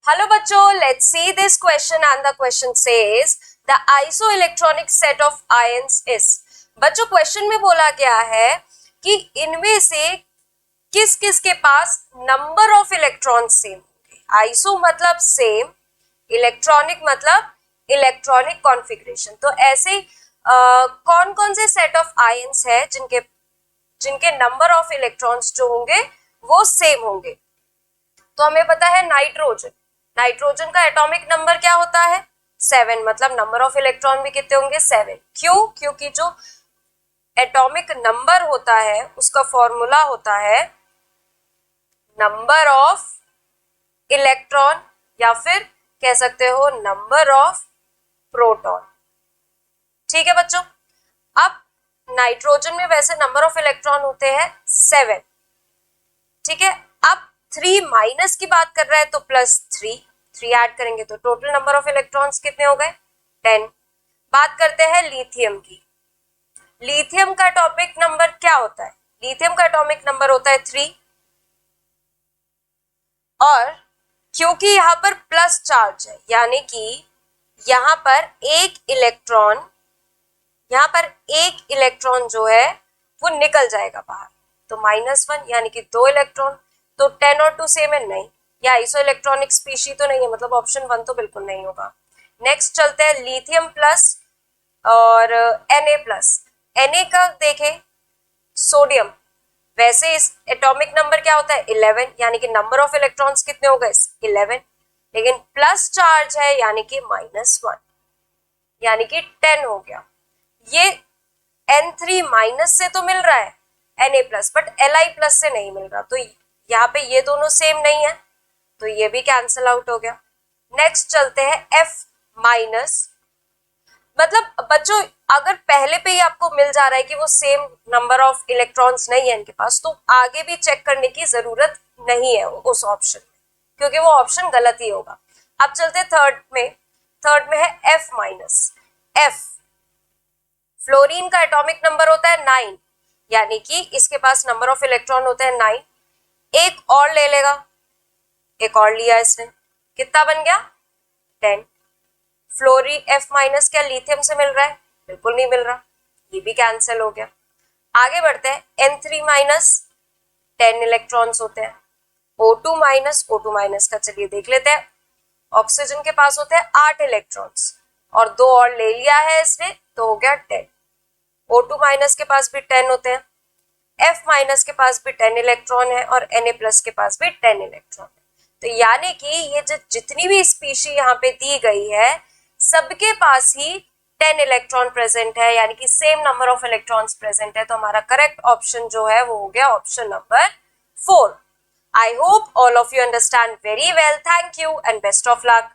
Hello बच्चों, let's see this question and the question says the isoelectronic set of ions is। बच्चों question में बोला गया है कि इनमें से किस किस के पास नंबर ऑफ इलेक्ट्रॉन सेम होंगे। आइसो मतलब सेम, इलेक्ट्रॉनिक मतलब इलेक्ट्रॉनिक कॉन्फ़िगरेशन। तो ऐसे कौन कौन से सेट ऑफ आयंस है जिनके नंबर ऑफ इलेक्ट्रॉन्स जो होंगे वो सेम होंगे। तो हमें पता है नाइट्रोजन का एटॉमिक नंबर क्या होता है 7, मतलब नंबर ऑफ इलेक्ट्रॉन भी कितने होंगे 7। क्यों? क्योंकि जो एटॉमिक नंबर होता है उसका फॉर्मूला होता है नंबर ऑफ इलेक्ट्रॉन या फिर कह सकते हो नंबर ऑफ प्रोटॉन। ठीक है बच्चों, अब नाइट्रोजन में वैसे नंबर ऑफ इलेक्ट्रॉन होते हैं 7। ठीक है, अब 3 माइनस की बात कर रहा है तो +3 ऐड करेंगे तो टोटल नंबर ऑफ इलेक्ट्रॉन्स कितने हो गए 10। बात करते हैं लिथियम की। लिथियम का एटॉमिक नंबर क्या होता है? लिथियम का एटॉमिक नंबर होता है 3 और क्योंकि यहाँ पर प्लस चार्ज है यानी कि यहाँ पर एक इलेक्ट्रॉन जो है वो निकल जाएगा बाहर, तो -1 यानी कि 2 इलेक्ट्रॉन। तो 10 और 2 सेम है? नहीं। या आइसो इलेक्ट्रॉनिक स्पीशी तो नहीं है, मतलब ऑप्शन 1 तो बिल्कुल नहीं होगा। नेक्स्ट चलते हैं लिथियम प्लस और Na का देखें सोडियम, वैसे इस एटॉमिक नंबर क्या होता है 11 यानी कि नंबर ऑफ इलेक्ट्रॉन्स कितने हो गए 11, लेकिन प्लस चार्ज है यानी कि -1 यानी कि 10 हो गया। ये N3 माइनस से तो मिल रहा है Na+, बट Li+ से नहीं मिल रहा, तो यहाँ पे ये दोनों सेम नहीं है तो ये भी कैंसिल आउट हो गया। नेक्स्ट चलते हैं F-, मतलब बच्चों अगर पहले पे ही आपको मिल जा रहा है कि वो सेम नंबर ऑफ इलेक्ट्रॉन्स नहीं है इनके पास, तो आगे भी चेक करने की जरूरत नहीं है उस ऑप्शन में, क्योंकि वो ऑप्शन गलत ही होगा। अब चलते हैं थर्ड में है F-। फ्लोरीन का एटॉमिक नंबर होता है 9 यानी कि इसके पास नंबर ऑफ इलेक्ट्रॉन होते हैं 9। एक और ले लेगा, एक और लिया इसने, कितना बन गया 10। फ्लोरी F- क्या लिथियम से मिल रहा है? बिल्कुल नहीं मिल रहा, ये भी कैंसिल हो गया। आगे बढ़ते हैं N3- 10 इलेक्ट्रॉन्स होते हैं। O2- का चलिए देख लेते हैं। ऑक्सीजन के पास होते हैं 8 इलेक्ट्रॉन्स और 2 और ले लिया है इसने तो हो गया 10। O2- के पास भी 10 होते हैं, F- के पास भी 10 इलेक्ट्रॉन है और Na+ के पास भी 10 इलेक्ट्रॉन है। तो यानी कि ये जो जितनी भी स्पीशी यहाँ पे दी गई है सबके पास ही 10 इलेक्ट्रॉन प्रेजेंट है, यानी कि same number of electrons present है। तो हमारा करेक्ट ऑप्शन जो है वो हो गया option number 4। I hope all of you understand very well. Thank you and best of luck.